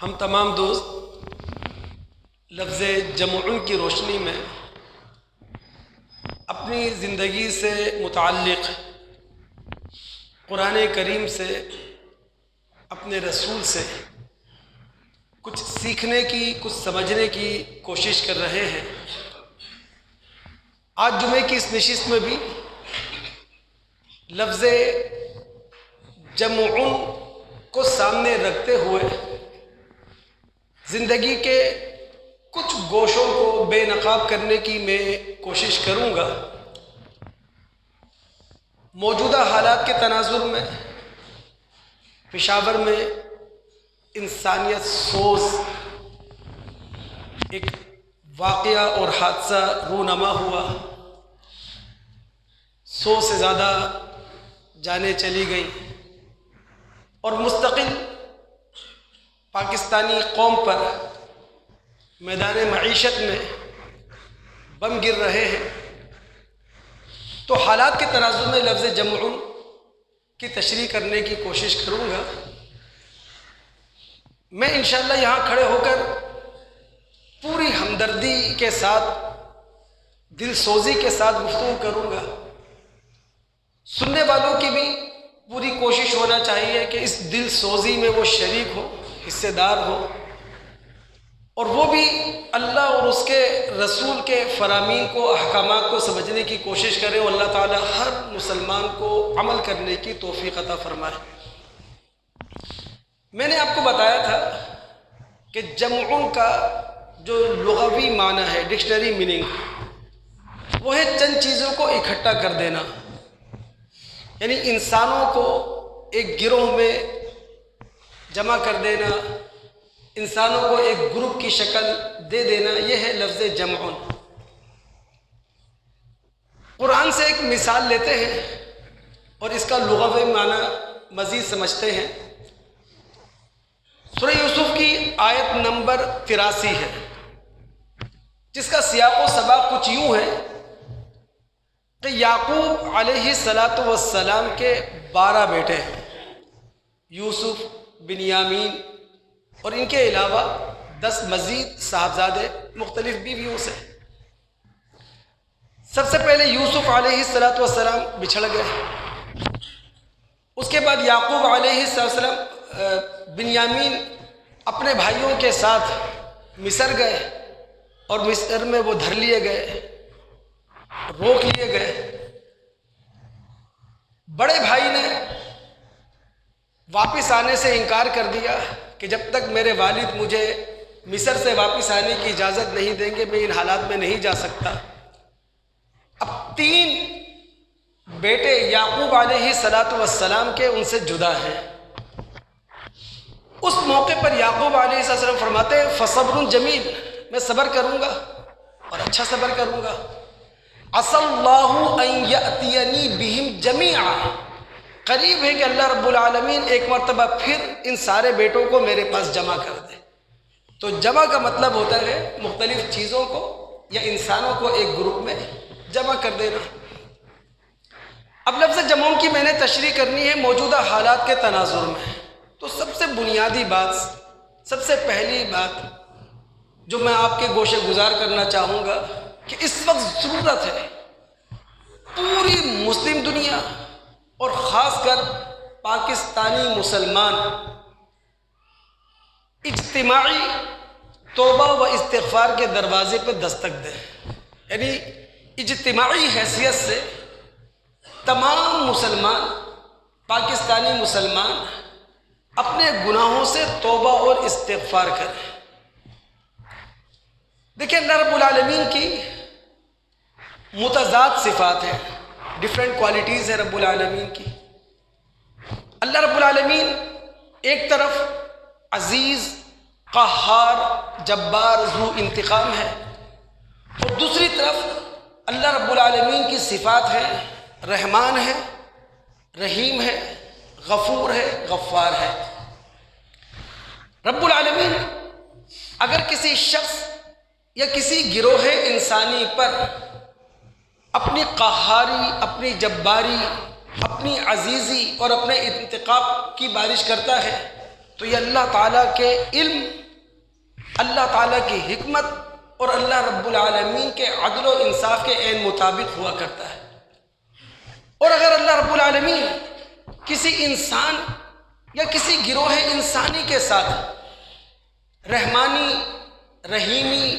ہم تمام دوست لفظ جمعن کی روشنی میں اپنی زندگی سے متعلق قرآن کریم سے، اپنے رسول سے کچھ سیکھنے کی، کچھ سمجھنے کی کوشش کر رہے ہیں۔ آج جمعے کی اس نشست میں بھی لفظ جمعن کو سامنے رکھتے ہوئے زندگی کے کچھ گوشوں کو بے نقاب کرنے کی میں کوشش کروں گا۔ موجودہ حالات کے تناظر میں پشاور میں انسانیت سوز ایک واقعہ اور حادثہ رونما ہوا، 100 سے زیادہ جانیں چلی گئیں اور مستقل پاکستانی قوم پر میدان معیشت میں بم گر رہے ہیں۔ تو حالات کے تناظر میں لفظ جمعن کی تشریح کرنے کی کوشش کروں گا۔ میں انشاءاللہ یہاں کھڑے ہو کر پوری ہمدردی کے ساتھ، دل سوزی کے ساتھ گفتگو کروں گا۔ سننے والوں کی بھی پوری کوشش ہونا چاہیے کہ اس دل سوزی میں وہ شریک ہو، حصے دار ہو، اور وہ بھی اللہ اور اس کے رسول کے فرامین کو، احکامات کو سمجھنے کی کوشش کرے، اور اللہ تعالی ہر مسلمان کو عمل کرنے کی توفیق عطا فرمائے۔ میں نے آپ کو بتایا تھا کہ جمعن کا جو لغوی معنی ہے، ڈکشنری میننگ، وہ ہے چند چیزوں کو اکٹھا کر دینا، یعنی انسانوں کو ایک گروہ میں جمع کر دینا، انسانوں کو ایک گروپ کی شکل دے دینا، یہ ہے لفظ جمعن۔ قرآن سے ایک مثال لیتے ہیں اور اس کا لغوی معنی مزید سمجھتے ہیں۔ سورہ یوسف کی آیت نمبر 83 ہے، جس کا سیاق و سباق کچھ یوں ہے کہ یعقوب علیہ السلام کے 12 بیٹے ہیں، یوسف، بنیامین اور ان کے علاوہ 10 مزید صاحبزادے مختلف بیویوں سے۔ سب سے پہلے یوسف علیہ السلام بچھڑ گئے، اس کے بعد یعقوب علیہ السلام، بنیامین اپنے بھائیوں کے ساتھ مصر گئے اور مصر میں وہ دھر لیے گئے، روک لیے گئے۔ بڑے بھائی نے واپس آنے سے انکار کر دیا کہ جب تک میرے والد مجھے مصر سے واپس آنے کی اجازت نہیں دیں گے میں ان حالات میں نہیں جا سکتا۔ اب 3 بیٹے یعقوب علیہ السلام کے ان سے جدا ہیں۔ اس موقع پر یعقوب علیہ السلام فرماتے ہیں فصبر جمیل، میں صبر کروں گا اور اچھا صبر کروں گا۔ عسى الله ان يأتيني بهم جميعا، قریب ہے کہ اللہ رب العالمین ایک مرتبہ پھر ان سارے بیٹوں کو میرے پاس جمع کر دے۔ تو جمع کا مطلب ہوتا ہے مختلف چیزوں کو یا انسانوں کو ایک گروپ میں جمع کر دینا۔ اب لفظ جمعن کی میں نے تشریح کرنی ہے موجودہ حالات کے تناظر میں۔ تو سب سے بنیادی بات، سب سے پہلی بات جو میں آپ کے گوشے گزار کرنا چاہوں گا کہ اس وقت ضرورت ہے پوری مسلم دنیا اور خاص کر پاکستانی مسلمان اجتماعی توبہ و استغفار کے دروازے پہ دستک دیں، یعنی اجتماعی حیثیت سے تمام مسلمان، پاکستانی مسلمان اپنے گناہوں سے توبہ اور استغفار کریں۔ دیکھیں اللہ رب العالمین کی متضاد صفات ہیں، ڈیفرنٹ کوالٹیز ہیں رب العالمین کی۔ اللہ رب العالمین ایک طرف عزیز، قہار، جبار، ذو انتقام ہے، اور دوسری طرف اللہ رب العالمین کی صفات ہیں، رحمان ہے، رحیم ہے، غفور ہے، غفار ہے۔ رب العالمین اگر کسی شخص یا کسی گروہ انسانی پر اپنی قہاری، اپنی جباری، اپنی عزیزی اور اپنے انتقام کی بارش کرتا ہے تو یہ اللہ تعالیٰ کے علم، اللہ تعالیٰ کی حکمت اور اللہ رب العالمین کے عدل و انصاف کے عین مطابق ہوا کرتا ہے۔ اور اگر اللہ رب العالمین کسی انسان یا کسی گروہ انسانی کے ساتھ رحمانی، رحیمی،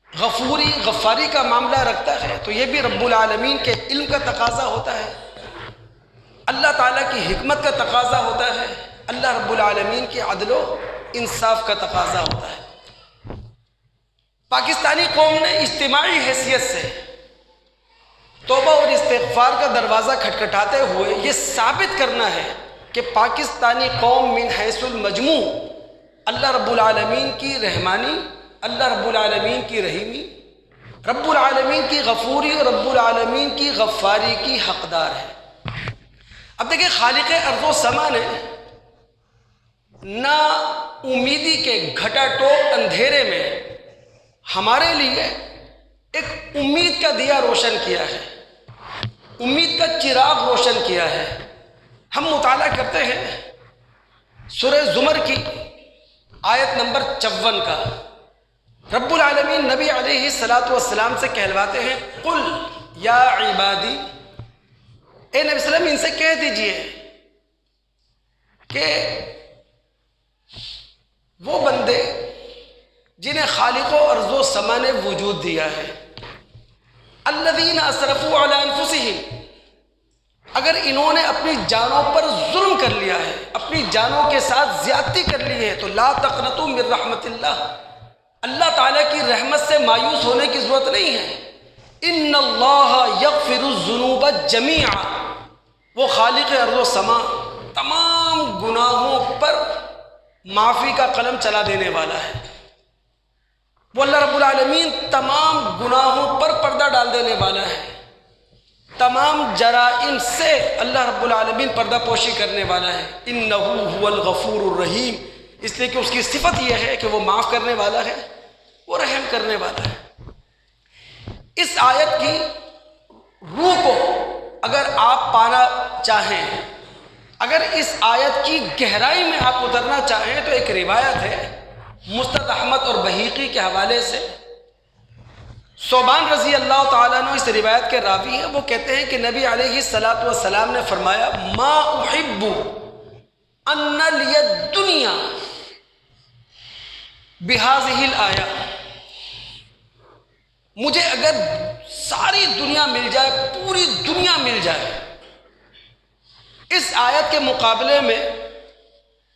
غفوری، غفاری کا معاملہ رکھتا ہے تو یہ بھی رب العالمین کے علم کا تقاضا ہوتا ہے، اللہ تعالیٰ کی حکمت کا تقاضا ہوتا ہے، اللہ رب العالمین کے عدل و انصاف کا تقاضا ہوتا ہے۔ پاکستانی قوم نے اجتماعی حیثیت سے توبہ اور استغفار کا دروازہ کھٹکھٹاتے ہوئے یہ ثابت کرنا ہے کہ پاکستانی قوم من حیث المجموع اللہ رب العالمین کی رحمانی، اللہ رب العالمین کی رحیمی، رب العالمین کی غفوری اور رب العالمین کی غفاری کی حقدار ہے۔ اب دیکھیں، خالق ارض و سما نے نا امیدی کے گھٹا ٹوپ اندھیرے میں ہمارے لیے ایک امید کا دیا روشن کیا ہے، امید کا چراغ روشن کیا ہے۔ ہم مطالعہ کرتے ہیں سورہ زمر کی آیت نمبر 54 کا۔ رب العالمین نبی علیہ الصلاۃ والسلام سے کہلواتے ہیں، قل یا عبادی، اے نبی صلی اللہ علیہ وسلم ان سے کہہ دیجئے کہ وہ بندے جنہیں خالق و ارض و سما نے وجود دیا ہے، الذین اسرفوا علی انفسہم، اگر انہوں نے اپنی جانوں پر ظلم کر لیا ہے، اپنی جانوں کے ساتھ زیادتی کر لی ہے، تو لا تقنطوا من رحمت اللہ، اللہ تعالیٰ کی رحمت سے مایوس ہونے کی ضرورت نہیں ہے۔ ان اللہ یغفر الذنوب جمیعا، وہ خالق ارض و سما تمام گناہوں پر معافی کا قلم چلا دینے والا ہے۔ وہ اللہ رب العالمین تمام گناہوں پر پردہ ڈال دینے والا ہے، تمام جرائم سے اللہ رب العالمین پردہ پوشی کرنے والا ہے۔ انہ هو الغفور الرحیم، اس لیے کہ اس کی صفت یہ ہے کہ وہ معاف کرنے والا ہے، وہ رحم کرنے والا ہے۔ اس آیت کی روح کو اگر آپ پانا چاہیں، اگر اس آیت کی گہرائی میں آپ اترنا چاہیں، تو ایک روایت ہے مسند احمد اور بحیقی کے حوالے سے، ثوبان رضی اللہ تعالیٰ عنہ اس روایت کے راوی ہیں، وہ کہتے ہیں کہ نبی علیہ الصلاۃ والسلام نے فرمایا، ما احب ان لی الدنیا بہذہ الآیہ، مجھے اگر ساری دنیا مل جائے، پوری دنیا مل جائے، اس آیت کے مقابلے میں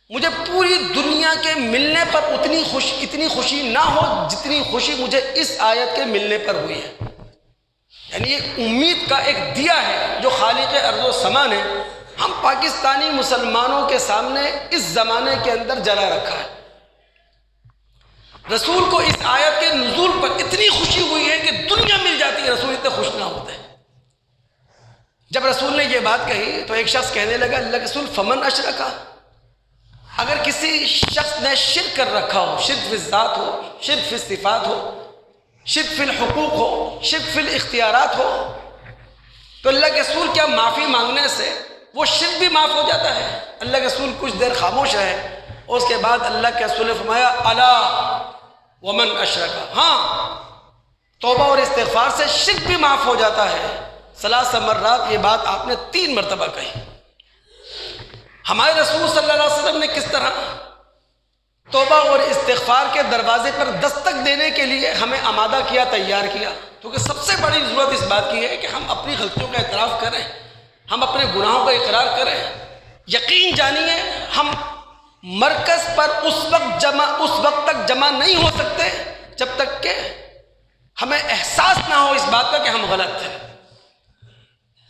مجھے پوری دنیا کے ملنے پر اتنی خوشی نہ ہو جتنی خوشی مجھے اس آیت کے ملنے پر ہوئی ہے۔ یعنی یہ امید کا ایک دیا ہے جو خالق ارض و سما نے ہم پاکستانی مسلمانوں کے سامنے اس زمانے کے اندر جلا رکھا ہے۔ رسول کو اس آیت کے نزول پر اتنی خوشی ہوئی ہے کہ دنیا مل جاتی ہے، رسول اتنے خوش نہ ہوتے۔ جب رسول نے یہ بات کہی تو ایک شخص کہنے لگا، اللہ کے رسول فمن اشرکا، اگر کسی شخص نے شرک کر رکھا ہو، شرک فی الذات ہو، شرک فی الصفات ہو، شرک فی الحقوق ہو، شرک فی الاختیارات ہو، تو اللہ کے رسول کیا معافی مانگنے سے وہ شرک بھی معاف ہو جاتا ہے؟ اللہ کے رسول کچھ دیر خاموش ہے، اور اس کے بعد اللہ کے رسول نے فرمایا، الا ومن اشرکا، ہاں توبہ اور استغفار سے شرک بھی معاف ہو جاتا ہے۔ ثلاث مرات یہ بات آپ نے 3 مرتبہ کہی۔ ہمارے رسول صلی اللہ علیہ وسلم نے کس طرح توبہ اور استغفار کے دروازے پر دستک دینے کے لیے ہمیں آمادہ کیا، تیار کیا، کیونکہ سب سے بڑی ضرورت اس بات کی ہے کہ ہم اپنی غلطیوں کا اعتراف کریں، ہم اپنے گناہوں کا اقرار کریں۔ یقین جانیے ہم مرکز پر اس وقت تک جمع نہیں ہو سکتے جب تک کہ ہمیں احساس نہ ہو اس بات کا کہ ہم غلط تھے۔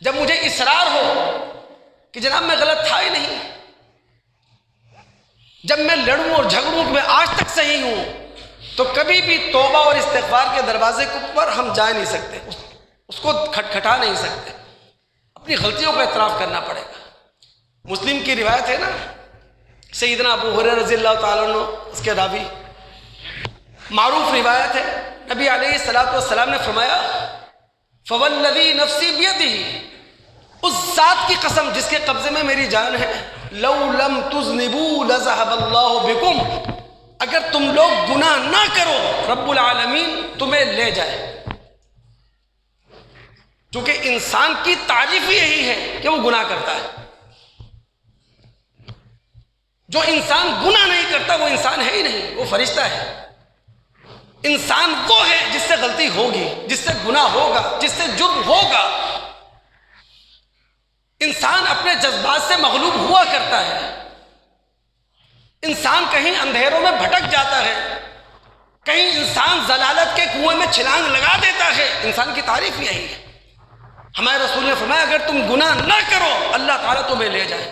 جب مجھے اصرار ہو کہ جناب میں غلط تھا ہی نہیں، جب میں لڑوں اور جھگڑوں کہ میں آج تک صحیح ہوں، تو کبھی بھی توبہ اور استغفار کے دروازے کے اوپر ہم جا نہیں سکتے، اس کو کھٹکھٹا نہیں سکتے، اپنی غلطیوں کا اعتراف کرنا پڑے گا۔ مسلم کی روایت ہے نا، سیدنا ابو ہریرہ رضی اللہ تعالیٰ عنہ اس کے راوی، معروف روایت ہے، نبی علیہ الصلوۃ والسلام نے فرمایا، فوالذی نفسی بیدہ، اس ذات کی قسم جس کے قبضے میں میری جان ہے، لو لم تذنبوا لذهب اللہ بکم، اگر تم لوگ گناہ نہ کرو رب العالمین تمہیں لے جائے. چونکہ انسان کی تعریف ہی یہی ہے کہ وہ گناہ کرتا ہے. جو انسان گناہ نہیں کرتا وہ انسان ہے ہی نہیں، وہ فرشتہ ہے. انسان وہ ہے جس سے غلطی ہوگی، جس سے گناہ ہوگا، جس سے جرم ہوگا. انسان اپنے جذبات سے مغلوب ہوا کرتا ہے. انسان کہیں اندھیروں میں بھٹک جاتا ہے، کہیں انسان ضلالت کے کنویں میں چھلانگ لگا دیتا ہے. انسان کی تعریف یہی ہے. ہمارے رسول نے فرمایا اگر تم گناہ نہ کرو اللہ تعالیٰ تمہیں لے جائے،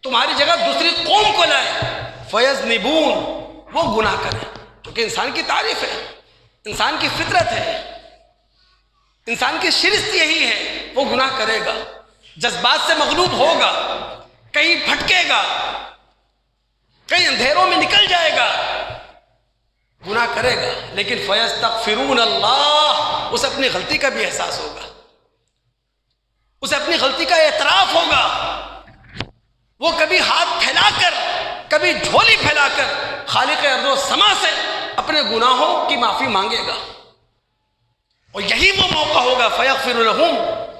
تمہاری جگہ دوسری قوم کو لائے. فیذنبون، وہ گناہ کریں. کیونکہ انسان کی تعریف ہے، انسان کی فطرت ہے، انسان کی شرست یہی ہے، وہ گناہ کرے گا، جذبات سے مغلوب ہوگا، کہیں بھٹکے گا، کہیں اندھیروں میں نکل جائے گا، گناہ کرے گا. لیکن فیستغفرون اللہ، اسے اپنی غلطی کا بھی احساس ہوگا، اسے اپنی غلطی کا اعتراف ہوگا. وہ کبھی ہاتھ پھیلا کر، کبھی جھولی پھیلا کر خالق ارض و سما سے اپنے گناہوں کی معافی مانگے گا. اور یہی وہ موقع ہوگا فیغفر لہم،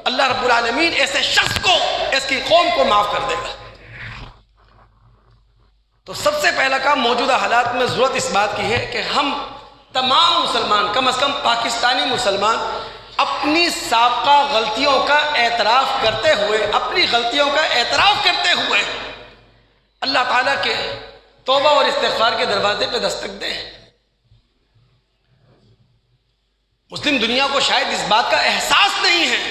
اللہ رب العالمین ایسے شخص کو، اس کی قوم کو معاف کر دے گا. تو سب سے پہلا کام موجودہ حالات میں ضرورت اس بات کی ہے کہ ہم تمام مسلمان، کم از کم پاکستانی مسلمان، اپنی سابقہ غلطیوں کا اعتراف کرتے ہوئے، اپنی غلطیوں کا اعتراف کرتے ہوئے اللہ تعالیٰ کے توبہ اور استغفار کے دروازے پہ دستک دیں. مسلم دنیا کو شاید اس بات کا احساس نہیں ہے.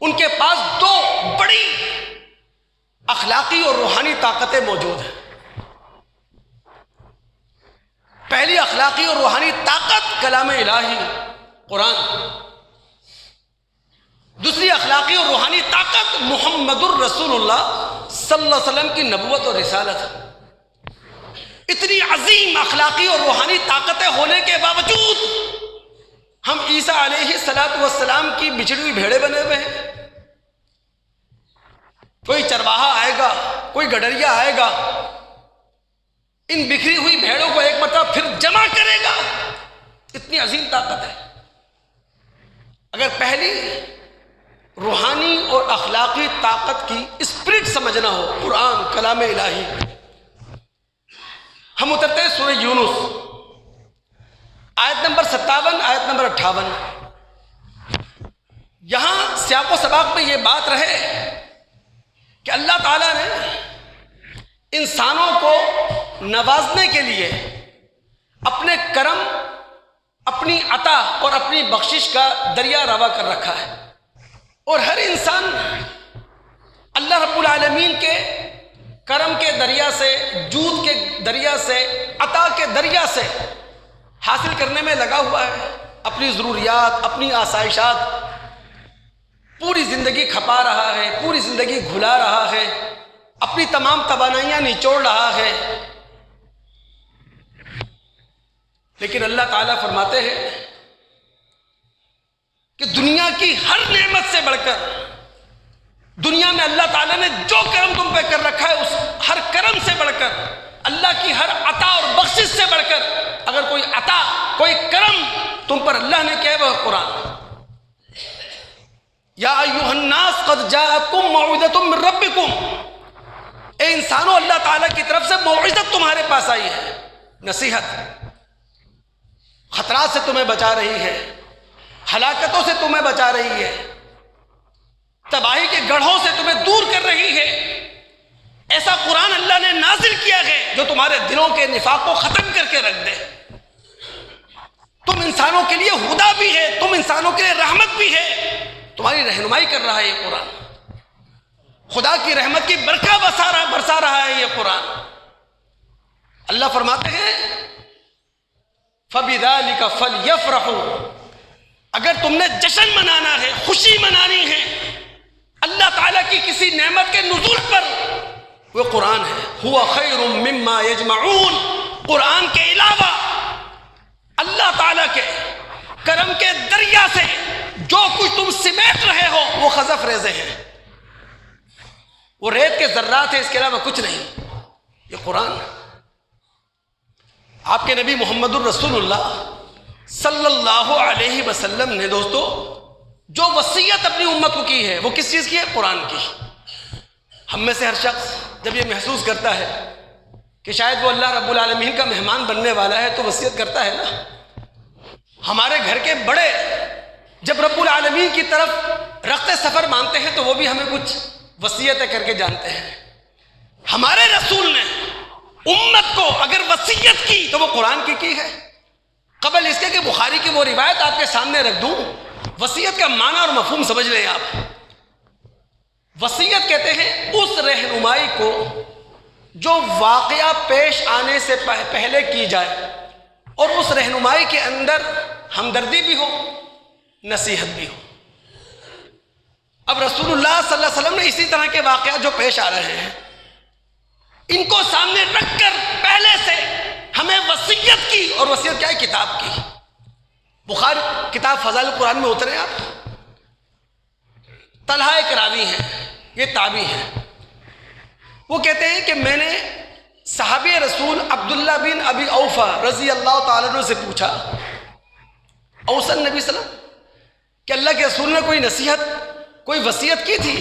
ان کے پاس دو بڑی اخلاقی اور روحانی طاقتیں موجود ہیں. پہلی اخلاقی اور روحانی طاقت کلام الہی قرآن، دوسری اخلاقی اور روحانی طاقت محمد الرسول اللہ صلی اللہ علیہ وسلم کی نبوت اور رسالت. اتنی عظیم اخلاقی اور روحانی طاقتیں ہونے کے باوجود ہم عیسیٰ علیہ السلام کی بچھڑی ہوئی بھیڑیں بنے ہوئے ہیں. کوئی چرواہا آئے گا، کوئی گڈریا آئے گا، ان بکھری ہوئی بھیڑوں کو ایک مرتبہ پھر جمع کرے گا. اتنی عظیم طاقت ہے. اگر پہلی روحانی اور اخلاقی طاقت کی اسپرٹ سمجھنا ہو، قرآن کلام الہی، ہم اترتے ہیں سورہ یونس، آیت نمبر 57، آیت نمبر 58. یہاں سیاق و سباق میں یہ بات رہے کہ اللہ تعالیٰ نے انسانوں کو نوازنے کے لیے اپنے کرم، اپنی عطا اور اپنی بخشش کا دریا روا کر رکھا ہے. اور ہر انسان اللہ رب العالمین کے کرم کے دریا سے، جود کے دریا سے، عطا کے دریا سے حاصل کرنے میں لگا ہوا ہے. اپنی ضروریات، اپنی آسائشات پوری زندگی کھپا رہا ہے، پوری زندگی گھلا رہا ہے، اپنی تمام توانائیاں نچوڑ رہا ہے. لیکن اللہ تعالیٰ فرماتے ہیں کہ دنیا کی ہر نعمت سے بڑھ کر، دنیا میں اللہ تعالیٰ نے جو کرم تم پہ کر رکھا ہے، اس ہر کرم سے بڑھ کر، اللہ کی ہر عطا اور بخشش سے بڑھ کر اگر کوئی عطا، کوئی کرم تم پر اللہ نے کیا ہے، وہ قرآن. یا ایھا الناس قد جاءتکم موعظۃ من ربکم، اے انسانوں اللہ تعالیٰ کی طرف سے موعظت تمہارے پاس آئی ہے، نصیحت، خطرات سے تمہیں بچا رہی ہے، ہلاکتوں سے تمہیں بچا رہی ہے، تباہی کے گڑھوں سے تمہیں دور کر رہی ہے. ایسا قرآن اللہ نے نازل کیا ہے جو تمہارے دلوں کے نفاق کو ختم کر کے رکھ دے. تم انسانوں کے لیے ہدا بھی ہے، تم انسانوں کے لیے رحمت بھی ہے، تمہاری رہنمائی کر رہا ہے یہ قرآن. خدا کی رحمت کی برکھا برسا رہا ہے یہ قرآن. اللہ فرماتے ہیں فَبِذَلِكَ فَلْيَفْرَحُوا، اگر تم نے جشن منانا ہے، خوشی منانی ہے اللہ تعالیٰ کی کسی نعمت کے نزول پر، وہ قرآن ہے. هُوَ خَيْرٌ مِّمَّا يَجْمَعُونَ، قرآن کے علاوہ اللہ تعالیٰ کے کرم کے دریا سے جو کچھ تم سمیٹ رہے ہو وہ خزف ریزے ہیں، وہ ریت کے ذرات ہیں، اس کے علاوہ کچھ نہیں۔ یہ قرآن آپ کے نبی محمد الرسول اللہ صلی اللہ علیہ وسلم نے دوستو جو وصیت اپنی امت کو کی ہے وہ کس چیز کی ہے؟ قرآن کی۔ ہم میں سے ہر شخص جب یہ محسوس کرتا ہے کہ شاید وہ اللہ رب العالمین کا مہمان بننے والا ہے تو وصیت کرتا ہے نا۔ ہمارے گھر کے بڑے جب رب العالمین کی طرف رخت سفر مانتے ہیں تو وہ بھی ہمیں کچھ وصیتیں کر کے جانتے ہیں۔ ہمارے رسول نے امت کو اگر وصیت کی تو وہ قرآن کی ہے۔ قبل اس کے کہ بخاری کی وہ روایت آپ کے سامنے رکھ دوں، وصیت کا معنی اور مفہوم سمجھ لیں آپ۔ وصیت کہتے ہیں اس رہنمائی کو جو واقعہ پیش آنے سے پہلے کی جائے اور اس رہنمائی کے اندر ہمدردی بھی ہو، نصیحت بھی ہو۔ اب رسول اللہ صلی اللہ علیہ وسلم نے اسی طرح کے واقعات جو پیش آ رہے ہیں ان کو سامنے رکھ کر پہلے سے ہمیں وصیت کی، اور وصیت کیا ہے؟ کتاب کی۔ بخاری کتاب فضائل القرآن میں اترے آپ، طلحہ ایک راوی ہیں، یہ تابعی ہیں، وہ کہتے ہیں کہ میں نے صحابی رسول عبداللہ بن ابی اوفا رضی اللہ تعالیٰ عنہ سے پوچھا، اوصى النبی صلی اللہ علیہ وسلم کہ اللہ کے رسول نے کوئی نصیحت، کوئی وصیت کی تھی؟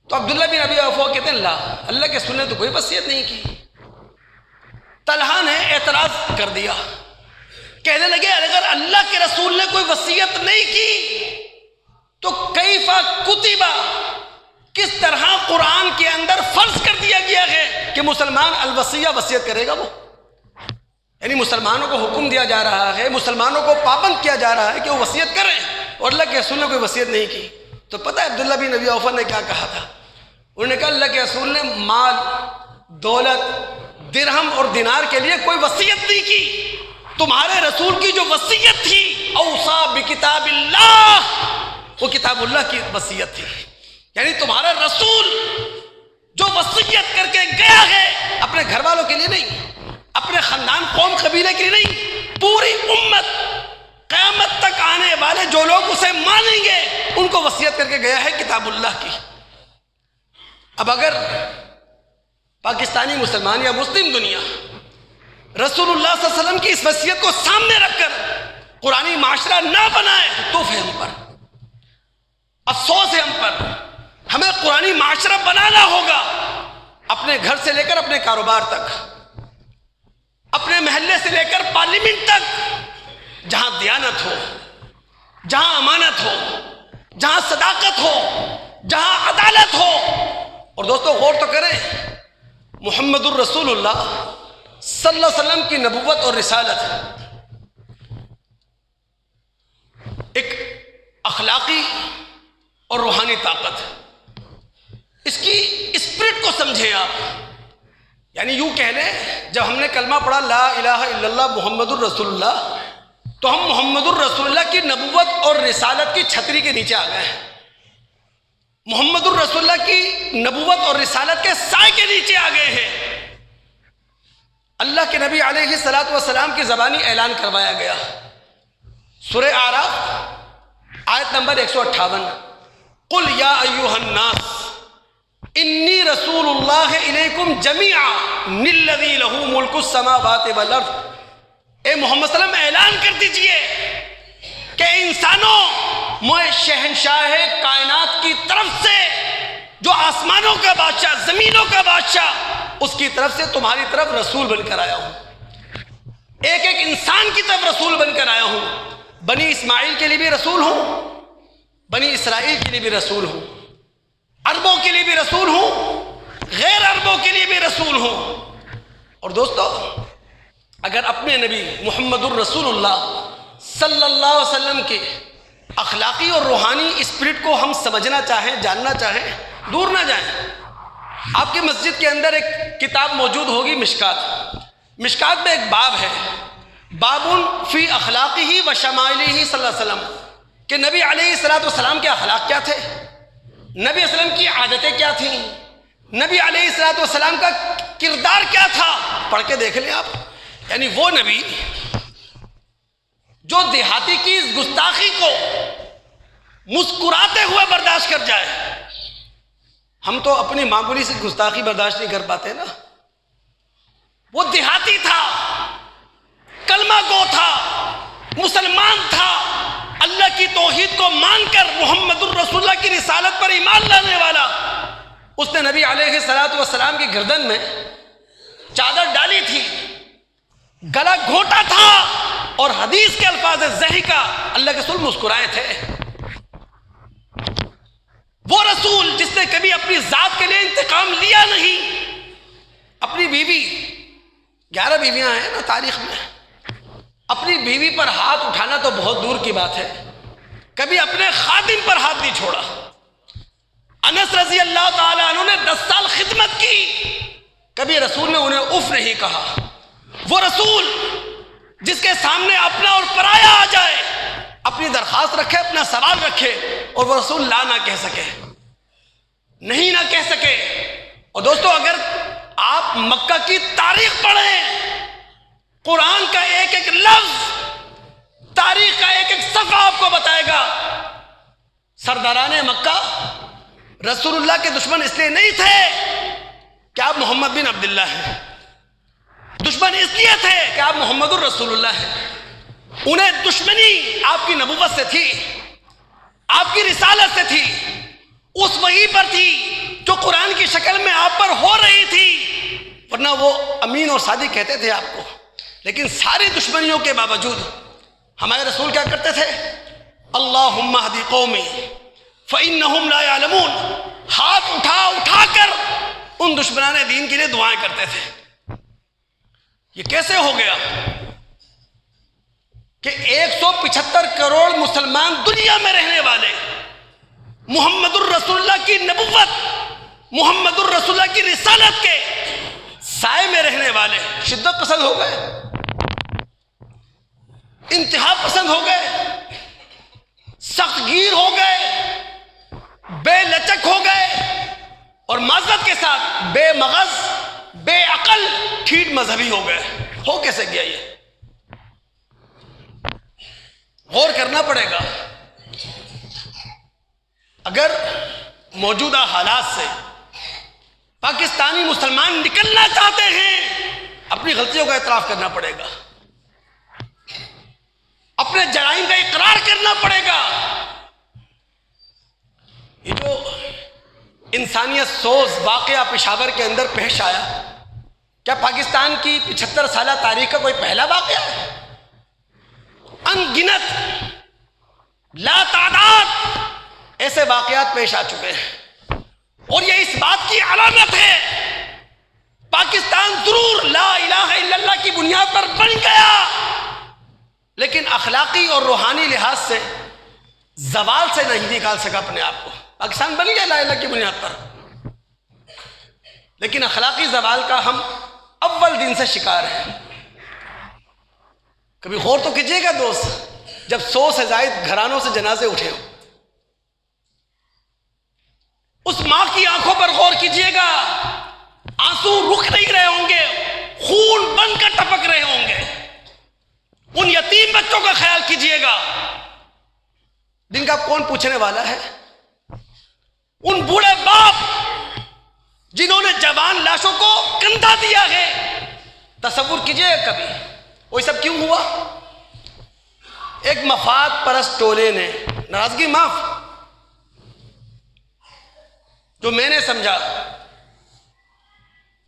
تو عبداللہ بن ابی اوفا کہتے ہیں لا، اللہ کے رسول نے تو کوئی وصیت نہیں کی۔ طلحہ نے اعتراض کر دیا، کہنے لگے اگر اللہ کے رسول نے کوئی وصیت نہیں کی تو کیف کتب، کس طرح قرآن کے اندر فرض کر دیا گیا ہے کہ مسلمان الوصیہ وصیت کرے گا وہ؟ یعنی مسلمانوں کو حکم دیا جا رہا ہے، مسلمانوں کو پابند کیا جا رہا ہے کہ وہ وصیت کریں، اور اللہ کے رسول نے کوئی وصیت نہیں کی۔ تو پتہ ہے عبداللہ بن ابی اوفا نے کیا کہا تھا؟ انہوں نے کہا اللہ کے رسول نے مال، دولت، درہم اور دینار کے لیے کوئی وصیت نہیں کی۔ تمہارے رسول کی جو وصیت تھی اوصى بکتاب اللہ، وہ کتاب اللہ کی وصیت تھی۔ یعنی تمہارا رسول جو وصیت کر کے گیا ہے اپنے گھر والوں کے لیے نہیں، اپنے خاندان قوم قبیلے کے لیے نہیں، پوری امت قیامت تک آنے والے جو لوگ اسے مانیں گے ان کو وصیت کر کے گیا ہے کتاب اللہ کی۔ اب اگر پاکستانی مسلمان یا مسلم دنیا رسول اللہ صلی اللہ علیہ وسلم کی اس وصیت کو سامنے رکھ کر قرآنی معاشرہ نہ بنائے تو ہے ہم پر افسوس ہے، ہم پر۔ ہمیں قرآنی معاشرہ بنانا ہوگا، اپنے گھر سے لے کر اپنے کاروبار تک، اپنے محلے سے لے کر پارلیمنٹ تک، جہاں دیانت ہو، جہاں امانت ہو، جہاں صداقت ہو، جہاں عدالت ہو۔ اور دوستو غور تو کریں، محمد الرسول اللہ صلی اللہ علیہ وسلم کی نبوت اور رسالت ایک اخلاقی اور روحانی طاقت، اس کی اسپرٹ کو سمجھیں آپ۔ یعنی یوں کہہ لیں جب ہم نے کلمہ پڑھا لا الہ الا اللہ محمد الرسول اللہ تو ہم محمد الرسول اللہ کی نبوت اور رسالت کی چھتری کے نیچے آ گئے ہیں، محمد الرسول اللہ کی نبوت اور رسالت کے سائے کے نیچے آ گئے ہیں۔ اللہ کے نبی علیہ الصلوۃ والسلام کی زبانی اعلان کروایا گیا، سورہ اعراف آیت نمبر 158، قل یا ایھا الناس انی رسول اللہ الیکم جمیعا الذی لہ ملک السماوات والارض۔ اے محمد صلی اللہ علیہ وسلم اعلان کر دیجئے کہ انسانوں، میں شہنشاہ کائنات کی طرف سے جو آسمانوں کا بادشاہ، زمینوں کا بادشاہ، اس کی طرف سے تمہاری طرف رسول بن کر آیا ہوں، ایک ایک انسان کی طرف رسول بن کر آیا ہوں۔ بنی اسماعیل کے لیے بھی رسول ہوں، بنی اسرائیل کے لیے بھی رسول ہوں، عربوں کے لیے بھی رسول ہوں، غیر عربوں کے لیے بھی رسول ہوں۔ اور دوستو اگر اپنے نبی محمد الرسول اللہ صلی اللہ علیہ وسلم کے اخلاقی اور روحانی اسپرٹ کو ہم سمجھنا چاہیں، جاننا چاہیں، دور نہ جائیں۔ آپ کی مسجد کے اندر ایک کتاب موجود ہوگی، مشکات۔ مشکات میں ایک باب ہے، باب فی اخلاقہ و شمائلہ صلی اللہ علیہ وسلم، کہ نبی علیہ الصلوۃ والسلام کے اخلاق کیا تھے، نبی علیہ السلام کی عادتیں کیا تھیں، نبی علیہ الصلوۃ والسلام کا کردار کیا تھا۔ پڑھ کے دیکھ لیں آپ۔ یعنی وہ نبی جو دیہاتی کی اس گستاخی کو مسکراتے ہوئے برداشت کر جائے، ہم تو اپنی معمولی سی گستاخی برداشت نہیں کر پاتے نا. وہ دیہاتی تھا، کلمہ گو تھا، مسلمان تھا، اللہ کی توحید کو مان کر محمد الرسول اللہ کی رسالت پر ایمان لانے والا. اس نے نبی علیہ الصلوۃ والسلام کی گردن میں چادر ڈالی تھی، گلا گھونٹا تھا، اور حدیث کے الفاظ ضحکہ، اللہ کے رسول مسکرائے تھے. وہ رسول جس نے کبھی اپنی ذات کے لیے انتقام لیا نہیں. اپنی بیوی، 11 بیویاں ہیں نا تاریخ میں، اپنی بیوی پر ہاتھ اٹھانا تو بہت دور کی بات ہے، کبھی اپنے خادم پر ہاتھ نہیں چھوڑا. انس رضی اللہ تعالیٰ عنہ نے 10 سال خدمت کی، کبھی رسول نے انہیں اف نہیں کہا. وہ رسول جس کے سامنے اپنا اور پرایا آ جائے، اپنی درخواست رکھے، اپنا سوال رکھے، اور وہ رسول لا نہ کہہ سکے، نہیں نہ کہہ سکے. اور دوستو اگر آپ مکہ کی تاریخ پڑھیں، قرآن کا ایک ایک لفظ، تاریخ کا ایک ایک صفحہ آپ کو بتائے گا. سرداران مکہ رسول اللہ کے دشمن اس لیے نہیں تھے کہ آپ محمد بن عبداللہ ہیں، دشمن اس لیے تھے کہ آپ محمد الرسول اللہ ہیں. انہیں دشمنی آپ کی نبوت سے تھی، آپ کی رسالت سے تھی، اس وحی پر تھی جو قرآن کی شکل میں آپ پر ہو رہی تھی. ورنہ وہ امین اور صادق کہتے تھے آپ کو. لیکن ساری دشمنیوں کے باوجود ہمارے رسول کیا کرتے تھے؟ اللہم اہدی قومی فإنہم لا یعلمون. ہاتھ اٹھا اٹھا کر ان دشمنان دین کے لیے دعائیں کرتے تھے. یہ کیسے ہو گیا کہ 175 کروڑ مسلمان دنیا میں رہنے والے محمد الرسول اللہ کی نبوت، محمد الرسول اللہ کی رسالت کے سائے میں رہنے والے شدت پسند ہو گئے، انتہا پسند ہو گئے، سخت گیر ہو گئے، بے لچک ہو گئے، اور معذرت کے ساتھ بے مغز، بے عقل، ٹھیٹ مذہبی ہو گئے. ہو کیسے گیا یہ؟ غور کرنا پڑے گا. اگر موجودہ حالات سے پاکستانی مسلمان نکلنا چاہتے ہیں، اپنی غلطیوں کا اعتراف کرنا پڑے گا، اپنے جرائم کا اقرار کرنا پڑے گا. یہ جو انسانیت سوز واقعہ پشاور کے اندر پیش آیا، کیا پاکستان کی 75 سالہ تاریخ کا کوئی پہلا واقعہ ہے؟ ان گنت لا تعداد ایسے واقعات پیش آ چکے ہیں، اور یہ اس بات کی علامت ہے پاکستان ضرور لا الہ الا اللہ کی بنیاد پر بن گیا، لیکن اخلاقی اور روحانی لحاظ سے زوال سے نہیں نکال سکا اپنے آپ کو. پاکستان بن گیا لا الہ کی بنیاد پر، لیکن اخلاقی زوال کا ہم اول دن سے شکار ہیں. کبھی غور تو کیجیے گا دوست، جب 100 سے زائد گھرانوں سے جنازے اٹھے ہوں، اس ماں کی آنکھوں پر غور کیجیے گا، آنسو رک نہیں رہے ہوں گے، خون بن کر ٹپک رہے ہوں گے. ان یتیم بچوں کا خیال کیجیے گا جن کا کون پوچھنے والا ہے. ان بوڑھے باپ جنہوں نے جوان لاشوں کو کندھا دیا ہے. تصور کیجیے کبھی وہ سب کیوں ہوا؟ ایک مفاد پرست ٹولے نے، ناراضگی معاف، جو میں نے سمجھا،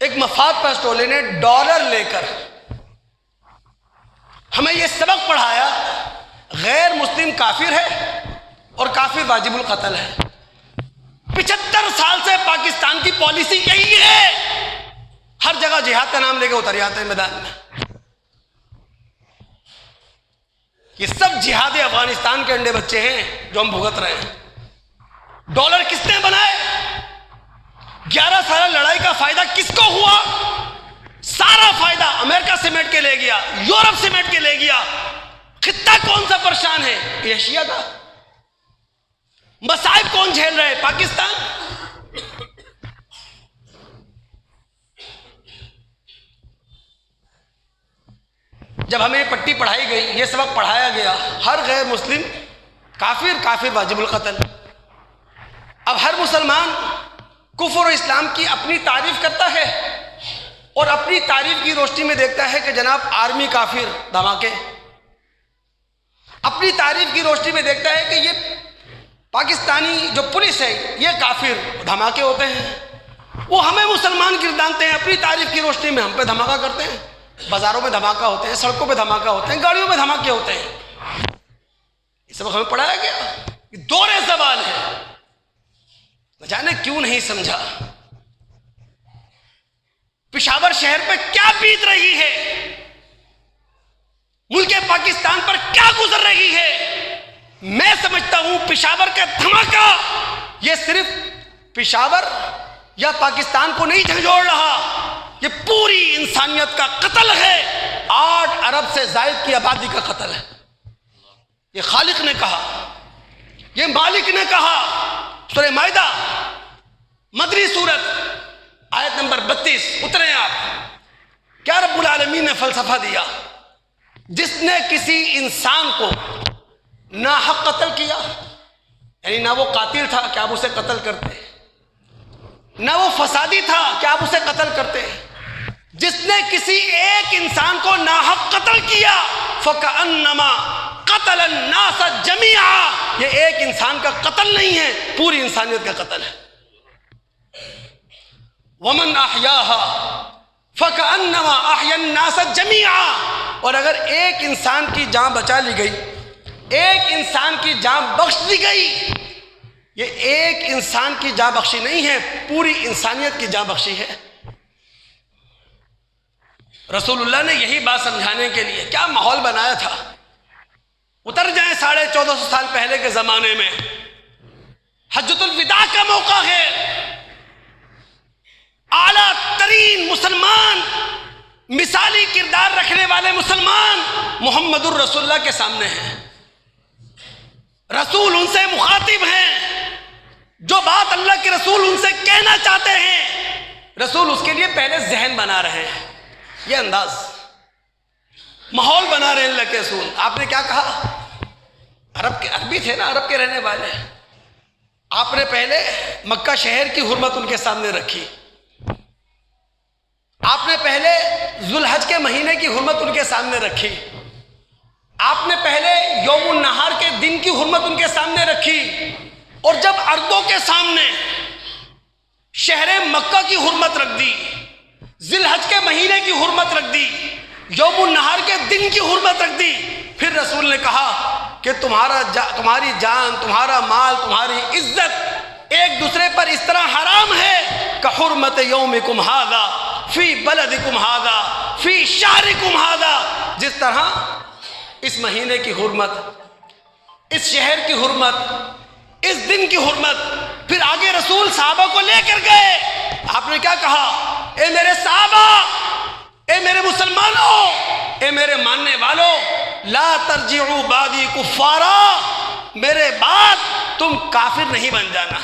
ایک مفاد پرست ٹولے نے ڈالر لے کر ہمیں یہ سبق پڑھایا غیر مسلم کافر ہے اور کافر واجب القتل ہے. 75 سال سے پاکستان کی پالیسی یہی ہے، ہر جگہ جہاد کا نام لے کے اتر جاتے ہیں میدان میں. یہ سب جہاد افغانستان کے انڈے بچے ہیں جو ہم بھگت رہے ہیں. ڈالر کس نے بنائے؟ 11 سالہ لڑائی کا فائدہ کس کو ہوا؟ سارا فائدہ امریکہ سمیٹ کے لے گیا، یورپ سمیٹ کے لے گیا. خطہ کون سا پریشان ہے؟ ایشیا کا. مصائب کون جھیل رہے؟ پاکستان. جب ہمیں پٹی پڑھائی گئی، یہ سبق پڑھایا گیا، ہر غیر مسلم کافر، کافر واجب القتل. اب ہر مسلمان کفر و اسلام کی اپنی تعریف کرتا ہے اور اپنی تعریف کی روشنی میں دیکھتا ہے کہ جناب آرمی کافر دھماکے، اپنی تعریف کی روشنی میں دیکھتا ہے کہ یہ پاکستانی جو پولیس ہے یہ کافر دھماکے ہوتے ہیں، وہ ہمیں مسلمان گردانتے ہیں، اپنی تعریف کی روشنی میں ہم پہ دھماکہ کرتے ہیں، بازاروں میں دھماکہ ہوتے ہیں، سڑکوں پہ دھماکہ ہوتے ہیں، گاڑیوں میں دھماکے ہوتے ہیں۔ یہ سب ہمیں پڑھایا گیا، یہ دور زوال ہے، نہ جانے کیوں نہیں سمجھا۔ پشاور شہر پہ کیا بیت رہی ہے، ملک پاکستان پر کیا گزر رہی ہے۔ میں سمجھتا ہوں پشاور کا دھماکہ یہ صرف پشاور یا پاکستان کو نہیں جھنجھوڑ رہا، یہ پوری انسانیت کا قتل ہے، 8 ارب سے زائد کی آبادی کا قتل ہے۔ یہ خالق نے کہا، یہ مالک نے کہا۔ سورہ مائدہ مدنی سورت آیت نمبر 32 اتریں آپ۔ کیا رب العالمین نے فلسفہ دیا؟ جس نے کسی انسان کو ناحق قتل کیا، یعنی نہ وہ قاتل تھا کہ آپ اسے قتل کرتے، نہ وہ فسادی تھا کہ آپ اسے قتل کرتے، جس نے کسی ایک انسان کو ناحق قتل کیا فَكَأَنَّمَا قَتَلَ النَّاسَ جَمِيعًا، یہ ایک انسان کا قتل نہیں ہے، پوری انسانیت کا قتل ہے۔ وَمَنْ أَحْيَاهَا فَكَأَنَّمَا أَحْيَا النَّاسَ جَمِيعًا، اور اگر ایک انسان کی جان بچا لی گئی، ایک انسان کی جان بخش دی گئی، یہ ایک انسان کی جان بخشی نہیں ہے، پوری انسانیت کی جان بخشی ہے۔ رسول اللہ نے یہی بات سمجھانے کے لیے کیا ماحول بنایا تھا۔ اتر جائیں 1450 سال پہلے کے زمانے میں، حجۃ الوداع کا موقع ہے، اعلیٰ ترین مسلمان، مثالی کردار رکھنے والے مسلمان محمد الرسول اللہ کے سامنے ہیں۔ رسول ان سے مخاطب ہیں، جو بات اللہ کے رسول ان سے کہنا چاہتے ہیں رسول اس کے لیے پہلے ذہن بنا رہے ہیں، یہ انداز ماحول بنا رہے ہیں اللہ کے رسول۔ آپ نے کیا کہا؟ عربی تھے نا، عرب کے رہنے والے، آپ نے پہلے مکہ شہر کی حرمت ان کے سامنے رکھی، آپ نے پہلے ذوالحج کے مہینے کی حرمت ان کے سامنے رکھی، آپ نے پہلے یوم النہار کے دن کی حرمت ان کے سامنے رکھی، اور جب اردوں کے سامنے شہر مکہ کی حرمت رکھ دی، ذوالحج کے مہینے کی حرمت رکھ دی، یوم النہار کے دن کی حرمت رکھ دی، پھر رسول نے کہا کہ تمہاری جان، تمہارا مال، تمہاری عزت ایک دوسرے پر اس طرح حرام ہے کہ حرمت یومکم ھذا فی بلدکم ھذا فی شہرکم ھذا، جس طرح اس مہینے کی حرمت، اس شہر کی حرمت، اس دن کی حرمت۔ پھر آگے رسول صحابہ کو لے کر گئے، آپ نے کیا کہا؟ اے میرے صحابہ، اے میرے مسلمانوں، اے میرے ماننے والوں، لا ترجعوا بعدی کفارا، میرے بعد تم کافر نہیں بن جانا۔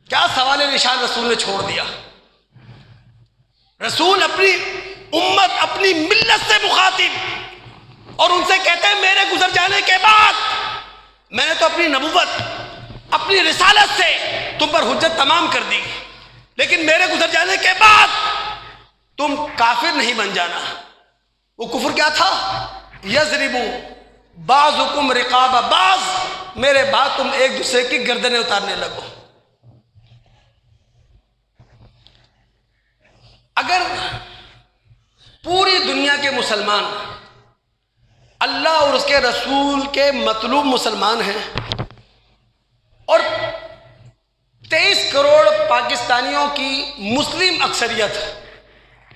کیا سوال نشان رسول نے چھوڑ دیا۔ رسول اپنی امت، اپنی ملت سے مخاطب، اور ان سے کہتے ہیں میرے گزر جانے کے بعد میں نے تو اپنی نبوت، اپنی رسالت سے تم پر حجت تمام کر دی، لیکن میرے گزر جانے کے بعد تم کافر نہیں بن جانا۔ وہ کفر کیا تھا؟ یضرب بعضکم رقاب بعض، میرے بعد تم ایک دوسرے کی گردنیں اتارنے لگو۔ اگر پوری دنیا کے مسلمان اللہ اور اس کے رسول کے مطلوب مسلمان ہیں، اور 23 کروڑ پاکستانیوں کی مسلم اکثریت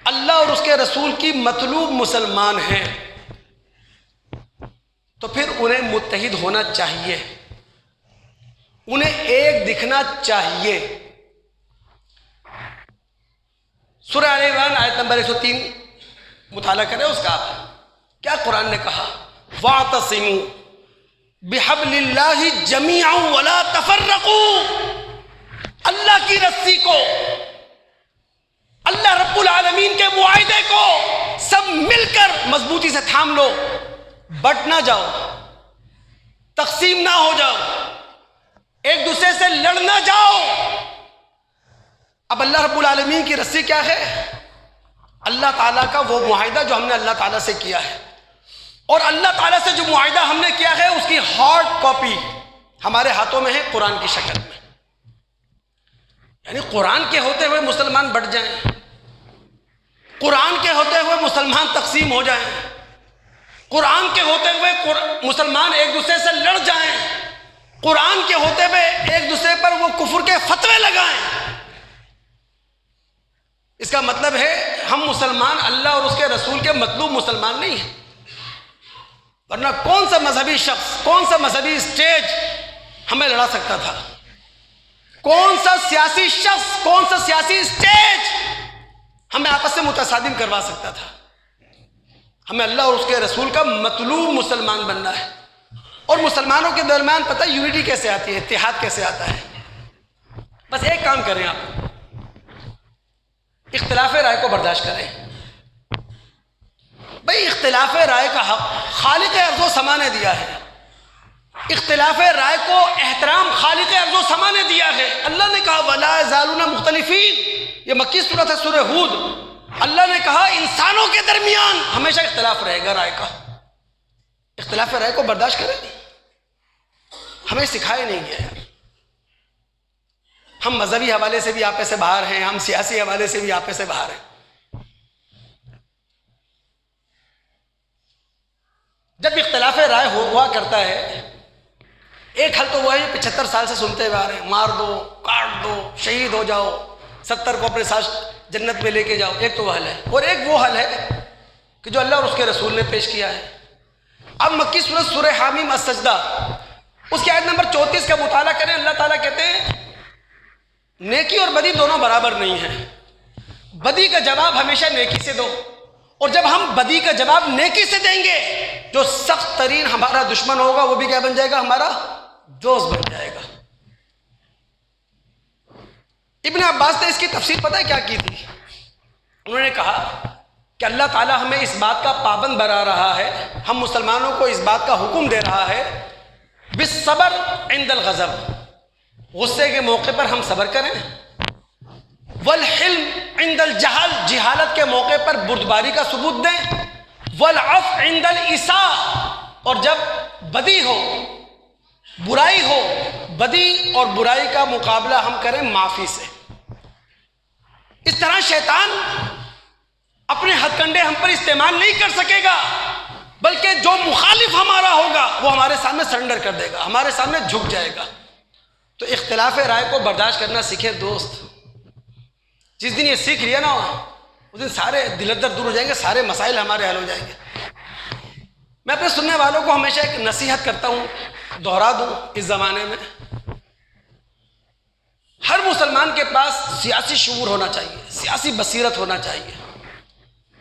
اللہ اور اس کے رسول کی مطلوب مسلمان ہیں، تو پھر انہیں متحد ہونا چاہیے، انہیں ایک دکھنا چاہیے۔ سورہ آل عمران آیت نمبر 103 مطالعہ کریں اس کا۔ آپ کیا قرآن نے کہا؟ وَاعْتَصِمُوا بِحَبْلِ اللَّهِ جَمِيعًا وَلَا تَفَرَّقُوا، اللہ کی رسی کو، اللہ رب العالمین کے معاہدے کو سب مل کر مضبوطی سے تھام لو، بٹ نہ جاؤ، تقسیم نہ ہو جاؤ، ایک دوسرے سے لڑ نہ جاؤ، اب اللہ رب العالمین کی رسی کیا ہے؟ اللہ تعالیٰ کا وہ معاہدہ جو ہم نے اللہ تعالیٰ سے کیا ہے، اور اللہ تعالیٰ سے جو معاہدہ ہم نے کیا ہے اس کی ہارڈ کاپی ہمارے ہاتھوں میں ہے قرآن کی شکل میں۔ یعنی قرآن کے ہوتے ہوئے مسلمان بٹ جائیں، قرآن کے ہوتے ہوئے مسلمان تقسیم ہو جائیں، قرآن کے ہوتے ہوئے مسلمان ایک دوسرے سے لڑ جائیں، قرآن کے ہوتے ہوئے ایک دوسرے پر وہ کفر کے فتوے لگائیں، اس کا مطلب ہے ہم مسلمان اللہ اور اس کے رسول کے مطلوب مسلمان نہیں ہیں۔ ورنہ کون سا مذہبی شخص، کون سا مذہبی اسٹیج ہمیں لڑا سکتا تھا؟ کون سا سیاسی شخص، کون سا سیاسی اسٹیج ہمیں آپس سے متصادم کروا سکتا تھا؟ ہمیں اللہ اور اس کے رسول کا مطلوب مسلمان بننا ہے۔ اور مسلمانوں کے درمیان پتہ یونٹی کیسے آتی ہے، اتحاد کیسے آتا ہے؟ بس ایک کام کریں آپ، اختلاف رائے کو برداشت کریں۔ بھئی اختلاف رائے کا حق خالق ارض و سما نے دیا ہے، اختلاف رائے کو احترام خالق ارض و سما نے دیا ہے۔ اللہ نے کہا وَلَا يَزَالُونَ مُخْتَلِفِينَ، یہ مکی سورۃ ہے، سورہ ہود۔ اللہ نے کہا انسانوں کے درمیان ہمیشہ اختلاف رہے گا رائے کا، اختلاف رائے کو برداشت کریں۔ ہمیں سکھایا نہیں گیا یار، ہم مذہبی حوالے سے بھی آپے سے باہر ہیں، ہم سیاسی حوالے سے بھی آپے سے باہر ہیں۔ جب اختلاف رائے ہوا کرتا ہے، ایک حل تو وہ ہے 75 سال سے سنتے ہوئے آ رہے ہیں، مار دو، کاٹ دو، شہید ہو جاؤ، 70 کو اپنے ساتھ جنت میں لے کے جاؤ، ایک تو وہ حل ہے۔ اور ایک وہ حل ہے کہ جو اللہ اور اس کے رسول نے پیش کیا ہے۔ اب مکی سورۃ سورہ حامیم السجدہ، اس کی آیت نمبر 34 کا مطالعہ کریں، اللہ تعالیٰ کہتے ہیں نیکی اور بدی دونوں برابر نہیں ہیں، بدی کا جواب ہمیشہ نیکی سے دو، اور جب ہم بدی کا جواب نیکی سے دیں گے، جو سخت ترین ہمارا دشمن ہوگا وہ بھی کیا بن جائے گا؟ ہمارا دوست بن جائے گا۔ ابن عباس نے اس کی تفسیر پتہ ہے کیا کی تھی؟ انہوں نے کہا کہ اللہ تعالیٰ ہمیں اس بات کا پابند بنا رہا ہے، ہم مسلمانوں کو اس بات کا حکم دے رہا ہے بالصبر عند الغضب، غصے کے موقع پر ہم صبر کریں، والحلم عند الجہل، جہالت کے موقع پر بردباری کا ثبوت دیں، والعفو عند الاساء، اور جب بدی ہو، برائی ہو، بدی اور برائی کا مقابلہ ہم کریں معافی سے۔ اس طرح شیطان اپنے ہتھ کنڈے ہم پر استعمال نہیں کر سکے گا، بلکہ جو مخالف ہمارا ہوگا وہ ہمارے سامنے سرنڈر کر دے گا، ہمارے سامنے جھک جائے گا۔ تو اختلاف رائے کو برداشت کرنا سیکھیں دوست۔ جس دن یہ سیکھ لیا نا، اس دن سارے دل درد دور ہو جائیں گے، سارے مسائل ہمارے حل ہو جائیں گے۔ میں اپنے سننے والوں کو ہمیشہ ایک نصیحت کرتا ہوں، دوہرا دوں، اس زمانے میں ہر مسلمان کے پاس سیاسی شعور ہونا چاہیے، سیاسی بصیرت ہونا چاہیے،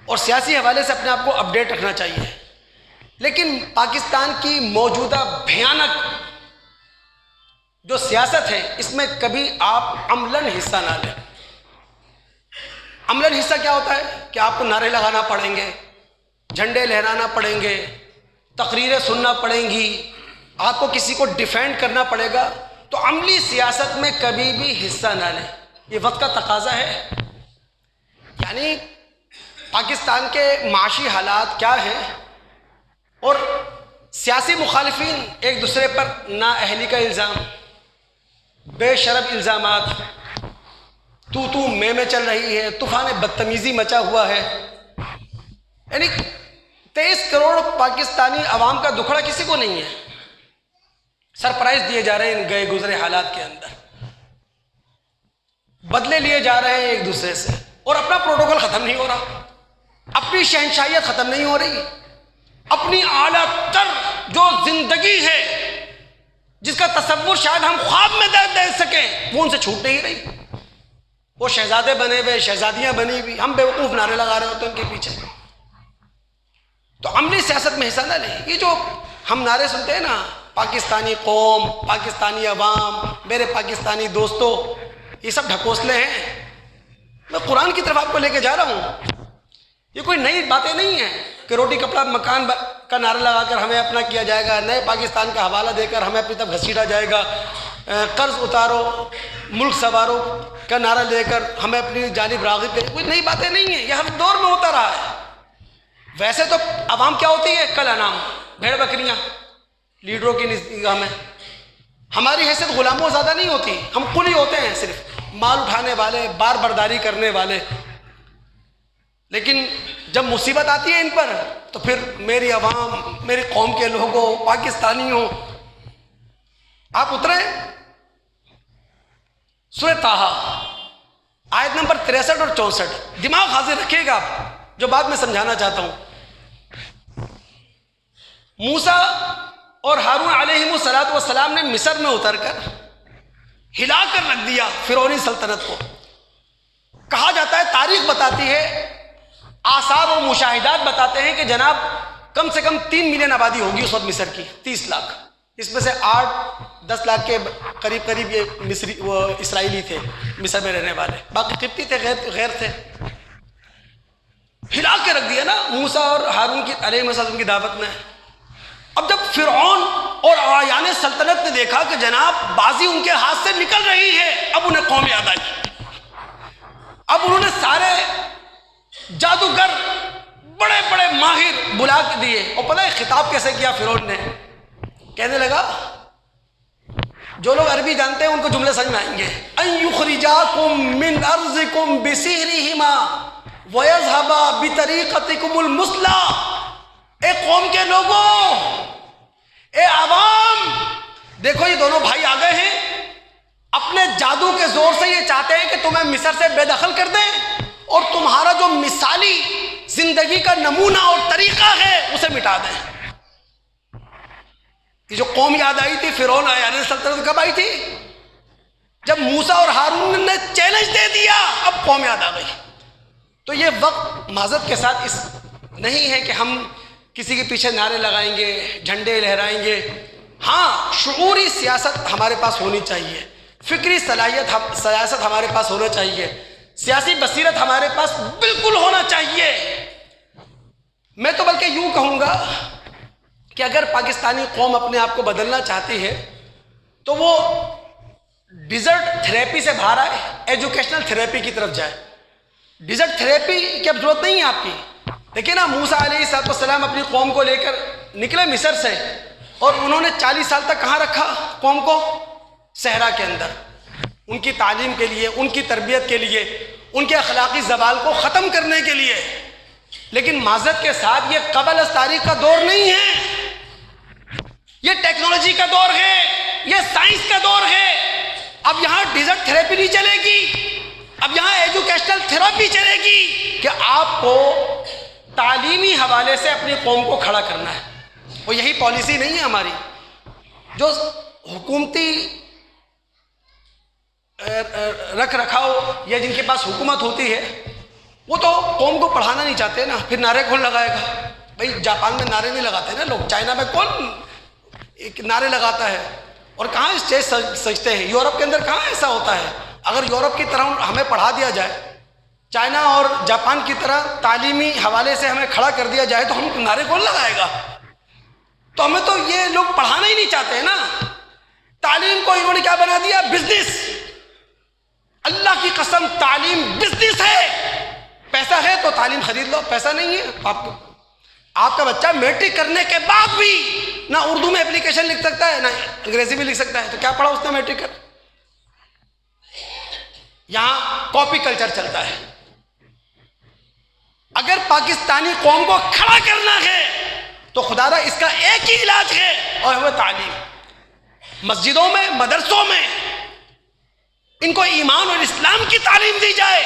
اور سیاسی حوالے سے اپنے آپ کو اپڈیٹ رکھنا چاہیے۔ لیکن پاکستان کی موجودہ بھیانک جو سیاست ہے، اس میں کبھی آپ عملاً حصہ نہ لیں۔ عملاً حصہ کیا ہوتا ہے کہ آپ کو نعرے لگانا پڑیں گے، جھنڈے لہرانا پڑیں گے، تقریریں سننا پڑیں گی، آپ کو کسی کو ڈیفینڈ کرنا پڑے گا۔ تو عملی سیاست میں کبھی بھی حصہ نہ لیں، یہ وقت کا تقاضا ہے۔ یعنی پاکستان کے معاشی حالات کیا ہیں، اور سیاسی مخالفین ایک دوسرے پر نااہلی کا الزام، بے شرف الزامات، تو میں چل رہی ہے، طوفان بدتمیزی مچا ہوا ہے۔ یعنی 23 کروڑ پاکستانی عوام کا دکھڑا کسی کو نہیں ہے، سرپرائز دیے جا رہے ہیں ان گئے گزرے حالات کے اندر، بدلے لیے جا رہے ہیں ایک دوسرے سے، اور اپنا پروٹوکول ختم نہیں ہو رہا، اپنی شہنشاہیت ختم نہیں ہو رہی، اپنی اعلیٰ تر جو زندگی ہے جس کا تصور شاید ہم خواب میں دے سکیں، وہ ان سے چھوٹ نہیں رہی۔ وہ شہزادے بنے ہوئے، شہزادیاں بنی ہوئی، ہم بیوقوف نعرے لگا رہے ہوتے ہیں ان کے پیچھے۔ تو عملی سیاست میں حصہ نہ لیں۔ یہ جو ہم نعرے سنتے ہیں نا، پاکستانی قوم، پاکستانی عوام، میرے پاکستانی دوستو، یہ سب ڈھکوسلے ہیں۔ میں قرآن کی طرف آپ کو لے کے جا رہا ہوں۔ یہ کوئی نئی باتیں نہیں ہیں کہ روٹی کپڑا مکان کا نعرہ لگا کر ہمیں اپنا کیا جائے گا، نئے پاکستان کا حوالہ دے کر ہمیں اپنی طرف گھسیٹا جائے گا، قرض اتارو، ملک سنوارو کا نعرہ لے کر ہمیں اپنی جانب راغب کریں، کوئی نئی باتیں نہیں ہیں، یہ ہر دور میں ہوتا رہا ہے۔ ویسے تو عوام کیا ہوتی ہے؟ کل انعام، بھیڑ بکریاں لیڈروں کی نگاہ میں۔ ہماری حیثیت غلاموں زیادہ نہیں ہوتی، ہم قلی ہوتے ہیں، صرف مال اٹھانے والے، بار برداری کرنے والے۔ لیکن جب مصیبت آتی ہے ان پر تو پھر میری عوام، میری قوم کے لوگوں، پاکستانیوں، آپ اتریں سورہ طٰہٰ آیت نمبر 63 اور 64، دماغ حاضر رکھیے گا آپ، جو بات میں سمجھانا چاہتا ہوں۔ موسیٰ اور ہارون علیہم السلام نے مصر میں اتر کر ہلا کر رکھ دیا فرعونی سلطنت کو۔ کہا جاتا ہے، تاریخ بتاتی ہے، آثار اور مشاہدات بتاتے ہیں کہ جناب کم سے کم 3 ملین آبادی ہوگی اس وقت مصر کی، 30 لاکھ، اس میں سے 8-10 لاکھ کے قریب یہ مصری اسرائیلی تھے مصر میں رہنے والے، باقی قبطی تھے، غیر تھے۔ ہلا کے رکھ دیا نا موسیٰ اور ہارون کی علیہ السلام کی دعوت میں۔ اب جب فرعون اور اعیان سلطنت نے دیکھا کہ جناب بازی ان کے ہاتھ سے نکل رہی ہے، اب انہیں قوم یاد آئی۔ اب انہوں نے سارے جادوگر، بڑے بڑے ماہر بلا کے دیے، اور پتہ ہے خطاب کیسے کیا فرعون نے؟ کہنے لگا، جو لوگ عربی جانتے ہیں ان کو جملے سمجھ میں آئیں گے، ان یخرجاکم من ارضکم بسحرہما ویذھبا بطریقتکم المثلی۔ اے قوم کے لوگوں، اے عوام، دیکھو یہ دونوں بھائی آ گئے ہیں، اپنے جادو کے زور سے یہ چاہتے ہیں کہ تمہیں مصر سے بے دخل کر دیں، اور تمہارا جو مثالی زندگی کا نمونہ اور طریقہ ہے اسے مٹا دیں۔ یہ جو قوم یاد آئی تھی فرعون اعیان سلطنت، کب آئی تھی؟ جب موسیٰ اور ہارون نے چیلنج دے دیا، اب قوم یاد آ گئی۔ تو یہ وقت معذرت کے ساتھ اس نہیں ہے کہ ہم کسی کے پیچھے نعرے لگائیں گے، جھنڈے لہرائیں گے۔ ہاں، شعوری سیاست ہمارے پاس ہونی چاہیے، فکری سیاست ہمارے پاس ہونا چاہیے، سیاسی بصیرت ہمارے پاس بالکل ہونا چاہیے۔ میں تو بلکہ یوں کہوں گا کہ اگر پاکستانی قوم اپنے آپ کو بدلنا چاہتی ہے تو وہ ڈیزرٹ تھراپی سے باہر آئے، ایجوکیشنل تھراپی کی طرف جائے۔ ڈیزرٹ تھراپی کی اب ضرورت نہیں ہے آپ کی۔ دیکھیں نا، موسیٰ علیہ السلام اپنی قوم کو لے کر نکلے مصر سے، اور انہوں نے 40 سال تک کہاں رکھا قوم کو؟ صحرا کے اندر، ان کی تعلیم کے لیے، ان کی تربیت کے لیے، ان کے اخلاقی زوال کو ختم کرنے کے لیے۔ لیکن معذرت کے ساتھ یہ قبل از تاریخ کا دور نہیں ہے، یہ ٹیکنالوجی کا دور ہے، یہ سائنس کا دور ہے۔ اب یہاں ڈیزرٹ تھراپی نہیں چلے گی، اب یہاں ایجوکیشنل تھراپی چلے گی کہ آپ کو تعلیمی حوالے سے اپنی قوم کو کھڑا کرنا ہے۔ اور یہی پالیسی نہیں ہے ہماری۔ جو حکومتی رکھ رکھاؤ یا جن کے پاس حکومت ہوتی ہے وہ تو قوم کو پڑھانا نہیں چاہتے نا، پھر نعرے کون لگائے گا؟ بھائی جاپان میں نعرے نہیں لگاتے نا لوگ، چائنا میں کون نعرے لگاتا ہے؟ اور کہاں اسٹیج سجتے ہیں؟ یورپ کے اندر کہاں ایسا ہوتا ہے؟ اگر یورپ کی طرح ہمیں پڑھا دیا جائے، چائنا اور جاپان کی طرح تعلیمی حوالے سے ہمیں کھڑا کر دیا جائے تو ہم نعرے کون لگائے گا؟ تو ہمیں تو یہ لوگ پڑھانا ہی نہیں چاہتے نا۔ تعلیم کو انہوں نے کیا بنا دیا؟ بزنس۔ اللہ کی قسم تعلیم بزنس ہے۔ پیسہ ہے تو تعلیم خرید لو، پیسہ نہیں ہے آپ کا بچہ میٹرک کرنے کے بعد بھی نہ اردو میں اپلیکیشن لکھ سکتا ہے نہ انگریزی میں لکھ سکتا ہے، تو کیا پڑھا اس نے میٹرک کر؟ یہاں کاپی کلچر چلتا ہے۔ اگر پاکستانی قوم کو کھڑا کرنا ہے تو خدا را اس کا ایک ہی علاج ہے، اور وہ تعلیم۔ مسجدوں میں، مدرسوں میں ان کو ایمان اور اسلام کی تعلیم دی جائے،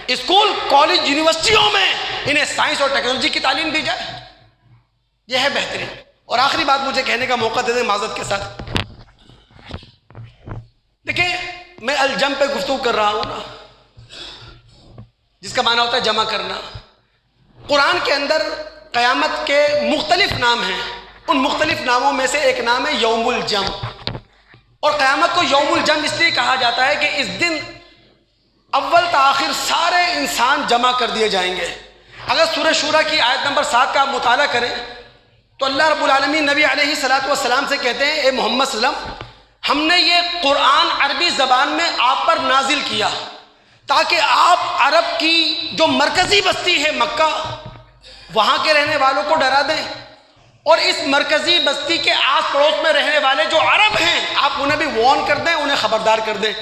اسکول، کالج، یونیورسٹیوں میں انہیں سائنس اور ٹیکنالوجی کی تعلیم دی جائے، یہ ہے بہترین۔ اور آخری بات مجھے کہنے کا موقع دے دیں معذرت کے ساتھ۔ دیکھیں، میں الجم پہ گفتگو کر رہا ہوں نا، جس کا معنی ہوتا ہے جمع کرنا۔ قرآن کے اندر قیامت کے مختلف نام ہیں، ان مختلف ناموں میں سے ایک نام ہے یوم الجم۔ اور قیامت کو یوم الجم اس لیے کہا جاتا ہے کہ اس دن اول تا آخر سارے انسان جمع کر دیے جائیں گے۔ اگر سورہ شورى کی آیت نمبر 7 کا آپ مطالعہ کریں تو اللہ رب العالمین نبی علیہ الصلوۃ والسلام سے کہتے ہیں، اے محمد صلی اللہ علیہ وسلم، ہم نے یہ قرآن عربی زبان میں آپ پر نازل کیا تاکہ آپ عرب کی جو مرکزی بستی ہے مکہ، وہاں کے رہنے والوں کو ڈرا دیں، اور اس مرکزی بستی کے آس پڑوس میں رہنے والے جو عرب ہیں آپ انہیں بھی وارن کر دیں، انہیں خبردار کر دیں۔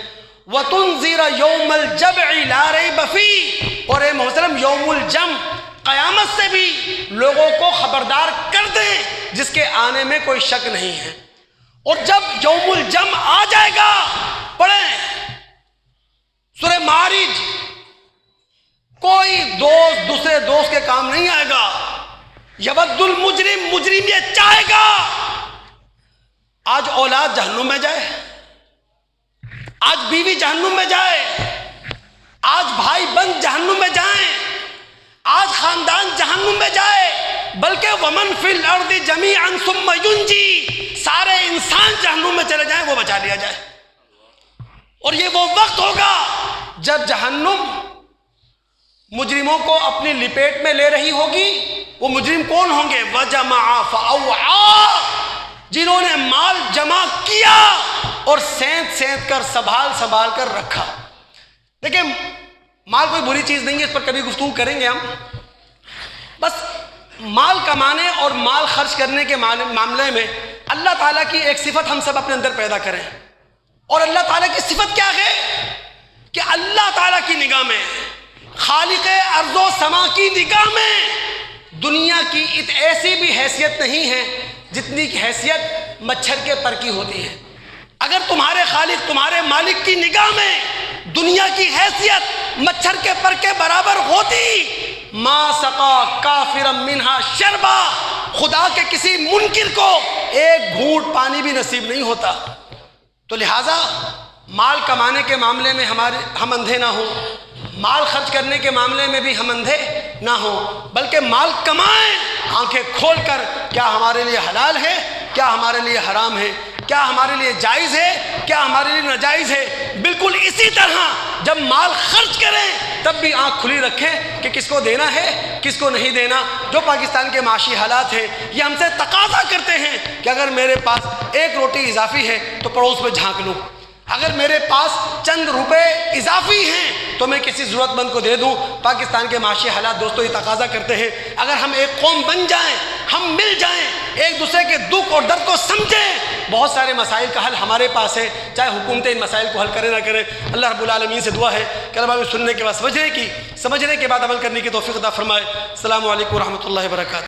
وَتُنذِرَ يَوْمَ الْجَمْعِ لَا رَيْبَ فِيهِ، اور اے محترم یوم الجمع قیامت سے بھی لوگوں کو خبردار کر دیں جس کے آنے میں کوئی شک نہیں ہے۔ اور جب یوم الجمع آ جائے گا، پڑھیں سورہ معارج، کوئی دوست دوسرے دوست کے کام نہیں آئے گا۔ یود المجرم، مجرم یہ چاہے گا آج اولاد جہنم میں جائے، آج بیوی جہنم میں جائے، آج بھائی بند جہنم میں جائیں، آج خاندان جہنم میں جائے، بلکہ ومن فی الارض جمیعا ثم ینجی، سارے انسان جہنم میں چلے جائیں وہ بچا لیا جائے۔ اور یہ وہ وقت ہوگا جب جہنم مجرموں کو اپنی لپیٹ میں لے رہی ہوگی۔ وہ مجرم کون ہوں گے؟ وَجَمَعَ فَأَوْعَى، جنہوں نے مال جمع کیا اور سینت سینت کر سنبھال کر رکھا۔ دیکھیں مال کوئی بری چیز نہیں ہے، اس پر کبھی گفتگو کریں گے ہم۔ بس مال کمانے اور مال خرچ کرنے کے معاملے میں اللہ تعالیٰ کی ایک صفت ہم سب اپنے اندر پیدا کریں، اور اللہ تعالیٰ کی صفت کیا ہے کہ اللہ تعالیٰ کی نگاہ میں، خالق ارض و سما کی نگاہ میں دنیا کی ایسی بھی حیثیت نہیں ہے جتنی کی حیثیت مچھر کے پر کی ہوتی ہے۔ اگر تمہارے خالق تمہارے مالک کی نگاہ میں دنیا کی حیثیت مچھر کے پر کے برابر ہوتی، ما سقا کافرا منہا شربا، خدا کے کسی منکر کو ایک گھونٹ پانی بھی نصیب نہیں ہوتا۔ تو لہٰذا مال کمانے کے معاملے میں ہم اندھے نہ ہوں، مال خرچ کرنے کے معاملے میں بھی ہم اندھے نہ ہوں، بلکہ مال کمائیں آنکھیں کھول کر، کیا ہمارے لیے حلال ہے، کیا ہمارے لیے حرام ہے، کیا ہمارے لیے جائز ہے، کیا ہمارے لیے ناجائز ہے۔ بالکل اسی طرح جب مال خرچ کریں تب بھی آنکھ کھلی رکھیں کہ کس کو دینا ہے کس کو نہیں دینا۔ جو پاکستان کے معاشی حالات ہیں یہ ہم سے تقاضا کرتے ہیں کہ اگر میرے پاس ایک روٹی اضافی ہے تو پڑوس میں جھانک لوں، اگر میرے پاس چند روپے اضافی ہیں تو میں کسی ضرورت مند کو دے دوں۔ پاکستان کے معاشی حالات دوستو یہ تقاضا کرتے ہیں اگر ہم ایک قوم بن جائیں، ہم مل جائیں، ایک دوسرے کے دکھ اور درد کو سمجھیں، بہت سارے مسائل کا حل ہمارے پاس ہے، چاہے حکومتیں ان مسائل کو حل کرے نہ کریں۔ اللہ رب العالمین سے دعا ہے کہ اللہ ہمیں سننے کے بعد سمجھنے کے بعد عمل کرنے کی توفیق عطا فرمائے۔ السلام علیکم ورحمۃ اللہ وبرکاتہ۔